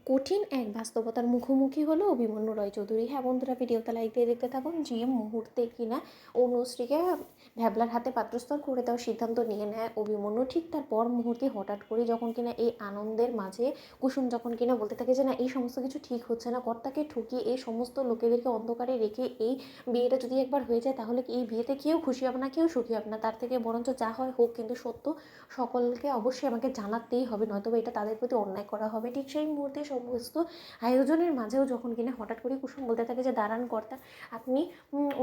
কঠিন এক বাস্তবতার মুখোমুখি হলো অভিমন্যু রায়চৌধুরী। হ্যাঁ বন্ধুরা, ভিডিওতে লাইক দিয়ে দেখতে থাকুন। যে মুহূর্তে কিনা অনুশ্রীকে ভ্যাবলার হাতে পাত্রস্থ করে দেওয়ার সিদ্ধান্ত নিয়ে নেয় অভিমন্যু, ঠিক তার পর মুহূর্তে হঠাৎ করে যখন কিনা এই আনন্দের মাঝে কুসুম যখন কিনা বলতে থাকে যে না, এই সমস্ত কিছু ঠিক হচ্ছে না, কর্তাকে ঠকিয়ে এই সমস্ত লোকেদেরকে অন্ধকারে রেখে এই বিয়েটা যদি একবার হয়ে যায় তাহলে এই বিয়েতে কেউ খুশি হবে না, কেউ সুখী হবে না। তার থেকে বরঞ্চ যা হয় হোক, কিন্তু সত্য সকলকে অবশ্যই আমাকে জানাতেই হবে, নয়তো এটা তাদের প্রতি অন্যায় করা হবে। ঠিক সেই মুহূর্তে সমস্ত আয়োজনের মাঝেও যখন কিনা হঠাৎ করে কুসুম বলতে থাকে যে দাঁড়ান কর্তা, আপনি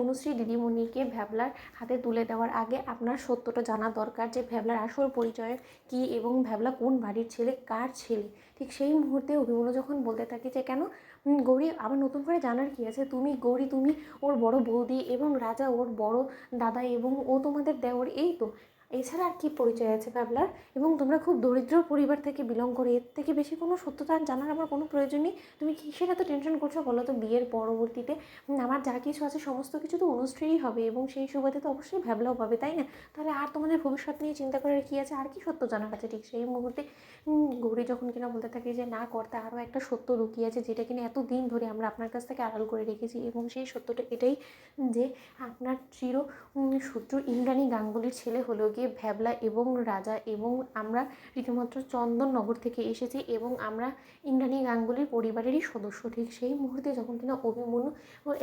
অনুশ্রী দিদিমণিকে ভ্যাবলার হাতে তুলে দেওয়ার আগে আপনার সত্যটা জানা দরকার, যে ভ্যাবলার আসল পরিচয় কী এবং ভ্যাবলা কোন বাড়ির ছেলে, কার ছেলে। ঠিক সেই মুহূর্তে অভিমন্যু যখন বলতে থাকে যে কেন গৌরী, আবার নতুন করে জানার কী আছে, তুমি গৌরী তুমি ওর বড় বৌদি এবং রাজা ওর বড় দাদা এবং ও তোমাদের দেওর, এই তো, এছাড়া আর কী পরিচয় আছে ভ্যাবলার? এবং তোমরা খুব দরিদ্র পরিবার থেকে বিলং করে, এর থেকে বেশি কোনো সত্যতা জানার আমার কোনো প্রয়োজন নেই। তুমি কিসের এত টেনশন করছো বলো তো? বিয়ের পরবর্তীতে আমার যা কিছু আছে সমস্ত কিছু তো অনুশ্রীই হবে এবং সেই সুবাদে তো অবশ্যই ভ্যাবলাও পাবে, তাই না? তাহলে আর তোমাদের ভবিষ্যৎ নিয়ে চিন্তা করার কী আছে? আর কি সত্য জানার আছে? ঠিক সেই মুহূর্তে গৌরী যখন কিনা বলতে থাকে যে না কর্তা, আরও একটা সত্য লুকিয়ে আছে যেটা কিনা এতদিন ধরে আমরা আপনার কাছ থেকে আড়াল করে রেখেছি, এবং সেই সত্যটা এটাই যে আপনার শত্রু ইন্দ্রাণী গাঙ্গুলির ছেলে হলো গিয়ে ভ্যাবলা এবং রাজা, এবং আমরা রীতিমাত্র চন্দননগর থেকে এসেছি এবং আমরা ইন্দ্রাণী গাঙ্গুলির পরিবারেরই সদস্য। ঠিক সেই মুহূর্তে যখন কিনা অভিমন্যু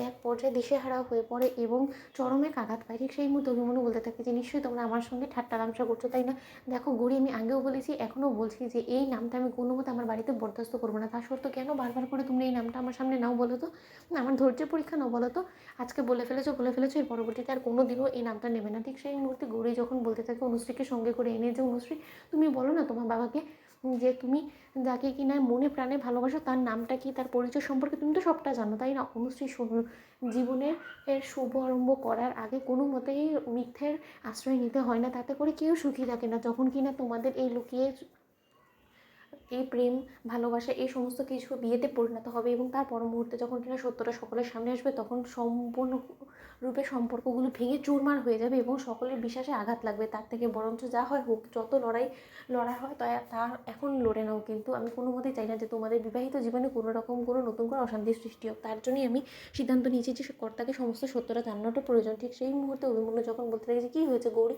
এক পর্যায়ে দিশেহারা হয়ে পড়ে এবং চরমে আঘাত পায়, ঠিক সেই মুহূর্তে অভিমন্যু বলতে থাকে যে নিশ্চয়ই তোমরা আমার সঙ্গে ঠাট্টা তামাশা করছো, তাই না? দেখো গৌরী, আমি আগেও বলেছি, এখনও বলছি যে এই নামটা আমি কোনো মতে আমার বাড়িতে বরদাস্ত করবো না। তা সত্ত্বেও কেন বারবার করে তোমরা এই নামটা আমার সামনে নাও বলো তো? আমার ধৈর্যের পরীক্ষা নাও বলো তো? আজকে বলে ফেলেছো, এর পরবর্তীতে আর কোনো দিনও এই নামটা নেবে না। ঠিক সেই মুহূর্তে গৌরী যখন বলতে থাকে অনুশ্রীকে সঙ্গে করে এনে, যে অনুশ্রী, তুমি বলো না তোমার বাবাকে যে তুমি যাকে কিনা মনে প্রাণে ভালোবাসো তার নামটা কি, তার পরিচয় সম্পর্কে তুমি তো সবটা জানো, তাই না? অনুশ্রী শোনো, জীবনের শুভ আরম্ভ করার আগে কোনো মতেই মিথ্যের আশ্রয় নিতে হয় না, তাতে করে কেউ সুখী থাকে না। যখন কিনা তোমাদের এই লুকিয়ে এই প্রেম ভালোবাসা এই সমস্ত কিছু বিয়েতে পরিণত হবে এবং তার পর মুহূর্তে যখন কিনা সত্যটা সকলের সামনে আসবে, তখন সম্পূর্ণ রূপে সম্পর্কগুলো ভেঙে চুরমার হয়ে যাবে এবং সকলের বিশ্বাসে আঘাত লাগবে। তার থেকে বরঞ্চ যা হয় হোক, যত লড়াই হয় তার এখন লড়ে নাও, কিন্তু আমি কোনো মতেই চাই না যে তোমাদের বিবাহিত জীবনে কোনো রকম কোনো নতুন করে অশান্তির সৃষ্টি হোক। তার জন্যই আমি সিদ্ধান্ত নিয়েছি যে কর্তাকে সমস্ত সত্যটা জানানোটা প্রয়োজন। ঠিক সেই মুহূর্তে অভিমন্যু যখন বলতে থাকে যে কী হয়েছে গৌরী,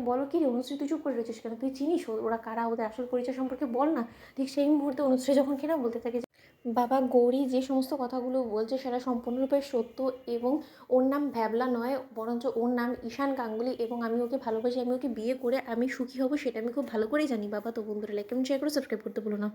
বলো কি রে অনুশ্রী, তুই চুপ করে রয়েছিস কেন? তুই চিনিস ওরা কারা? ওদের আসল পরিচয় সম্পর্কে বল না। ঠিক সেই মুহূর্তে অনুশ্রী যখন কিনা বলতে থাকে যে বাবা, গৌরী যে সমস্ত কথাগুলো বলছে সেটা সম্পূর্ণরূপে সত্য, এবং ওর নাম ভ্যাবলা নয়, বরঞ্চ ওর নাম ঈশান গাঙ্গুলি, এবং আমি ওকে ভালোবাসি, আমি ওকে বিয়ে করে আমি সুখী হব সেটা আমি খুব ভালো করেই জানি বাবা। তো বন্ধুরা, লাইক এবং শেয়ার করে সাবস্ক্রাইব করতে ভুলো না।